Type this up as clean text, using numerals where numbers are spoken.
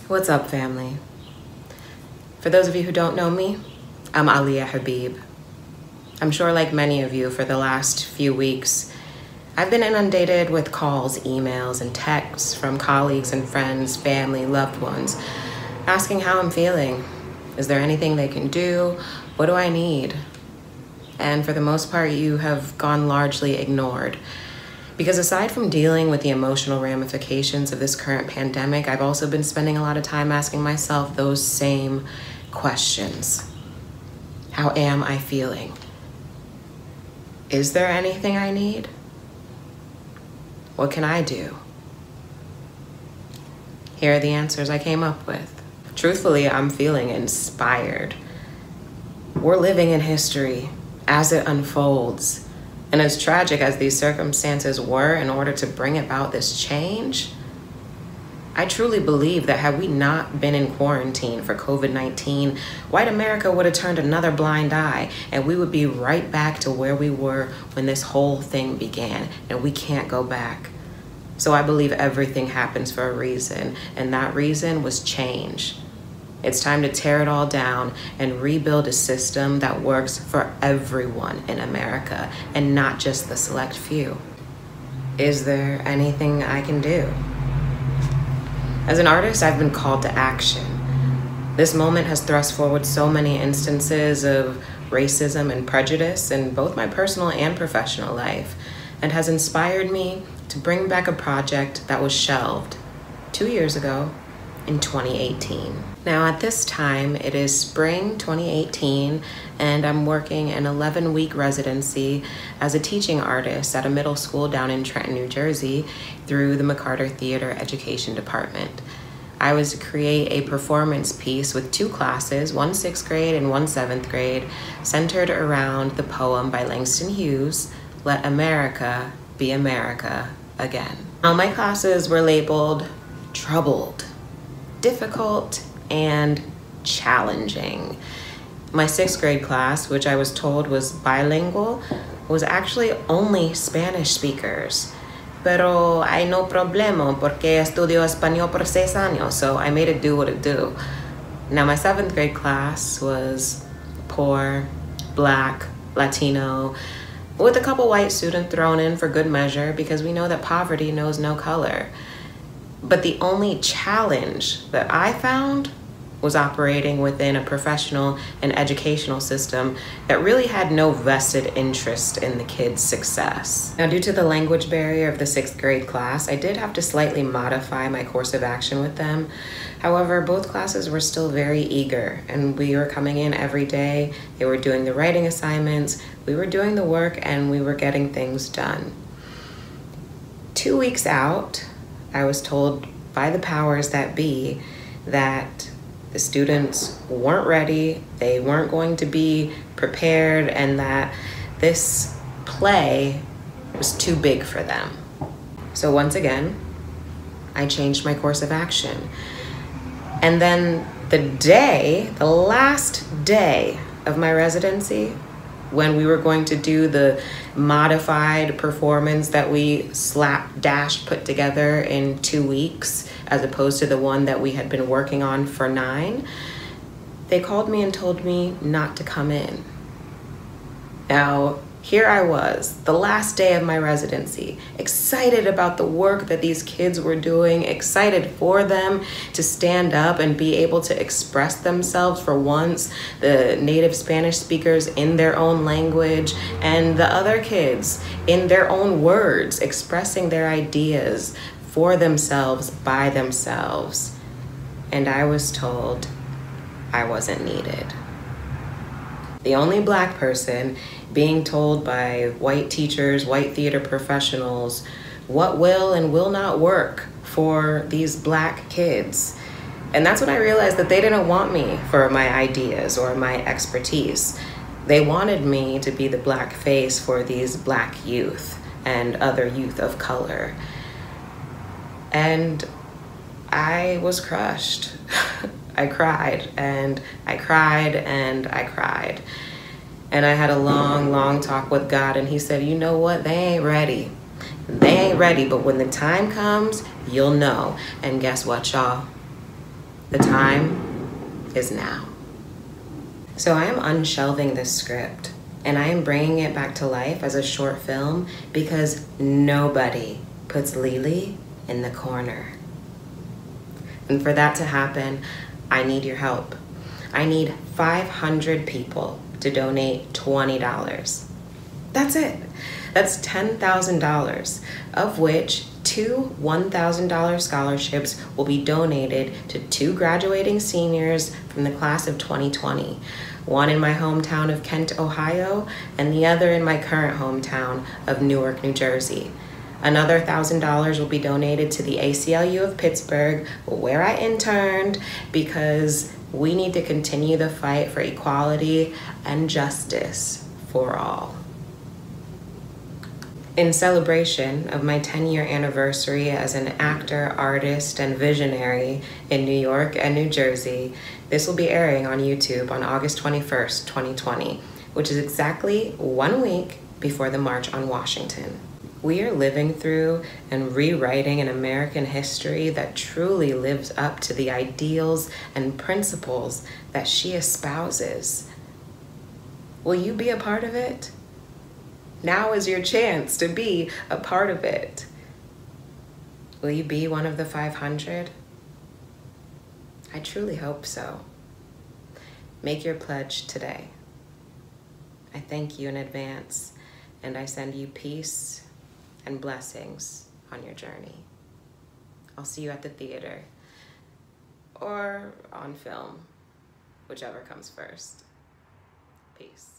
What's up, family? For those of you who don't know me, I'm Aliyah Habib. I'm sure like many of you for the last few weeks, I've been inundated with calls, emails, and texts from colleagues and friends, family, loved ones, asking how I'm feeling. Is there anything they can do? What do I need? And for the most part, you have gone largely ignored. Because aside from dealing with the emotional ramifications of this current pandemic, I've also been spending a lot of time asking myself those same questions. How am I feeling? Is there anything I need? What can I do? Here are the answers I came up with. Truthfully, I'm feeling inspired. We're living in history as it unfolds. And as tragic as these circumstances were in order to bring about this change, I truly believe that had we not been in quarantine for COVID-19, white America would have turned another blind eye and we would be right back to where we were when this whole thing began, and we can't go back. So I believe everything happens for a reason, and that reason was change. It's time to tear it all down and rebuild a system that works for everyone in America and not just the select few. Is there anything I can do? As an artist, I've been called to action. This moment has thrust forward so many instances of racism and prejudice in both my personal and professional life, and has inspired me to bring back a project that was shelved 2 years ago in 2018. Now at this time, it is spring 2018, and I'm working an 11-week residency as a teaching artist at a middle school down in Trenton, New Jersey through the McCarter Theater Education Department. I was to create a performance piece with 2 classes, one 6th grade and one 7th grade, centered around the poem by Langston Hughes, Let America Be America Again. Now my classes were labeled troubled, difficult, and challenging. My 6th grade class, which I was told was bilingual, was actually only Spanish speakers. Pero hay no problema porque estudio español por 6 años, so I made it do what it do. Now my 7th grade class was poor, Black, Latino, with a couple white students thrown in for good measure because we know that poverty knows no color. But the only challenge that I found was operating within a professional and educational system that really had no vested interest in the kids' success. Now, due to the language barrier of the 6th grade class, I did have to slightly modify my course of action with them. However, both classes were still very eager, and we were coming in every day. They were doing the writing assignments, we were doing the work, and we were getting things done. 2 weeks out, I was told by the powers that be that the students weren't ready, they weren't going to be prepared, and that this play was too big for them. So once again, I changed my course of action. And then the last day of my residency, when we were going to do the modified performance that we slapdash put together in 2 weeks, as opposed to the one that we had been working on for 9, they called me and told me not to come in. Now, here I was, the last day of my residency, excited about the work that these kids were doing, excited for them to stand up and be able to express themselves for once, the native Spanish speakers in their own language, and the other kids in their own words, expressing their ideas for themselves, by themselves. And I was told I wasn't needed. The only Black person being told by white teachers, white theater professionals, what will and will not work for these Black kids. And that's when I realized that they didn't want me for my ideas or my expertise. They wanted me to be the Black face for these Black youth and other youth of color. And I was crushed. I cried and I cried and I cried. And I had a long, long talk with God, and he said, you know what, they ain't ready. They ain't ready, but when the time comes, you'll know. And guess what, y'all? The time is now. So I am unshelving this script and I am bringing it back to life as a short film because nobody puts Lily in the corner. And for that to happen, I need your help. I need 500 people to donate $20. That's it. That's $10,000, of which 2 $1,000 scholarships will be donated to 2 graduating seniors from the class of 2020. One in my hometown of Kent, Ohio, and the other in my current hometown of Newark, New Jersey. Another $1,000 will be donated to the ACLU of Pittsburgh, where I interned, because we need to continue the fight for equality and justice for all. In celebration of my 10-year anniversary as an actor, artist, and visionary in New York and New Jersey, this will be airing on YouTube on August 21st, 2020, which is exactly 1 week before the March on Washington. We are living through and rewriting an American history that truly lives up to the ideals and principles that she espouses. Will you be a part of it? Now is your chance to be a part of it. Will you be one of the 500? I truly hope so. Make your pledge today. I thank you in advance, and I send you peace and blessings on your journey. I'll see you at the theater or on film, whichever comes first. Peace.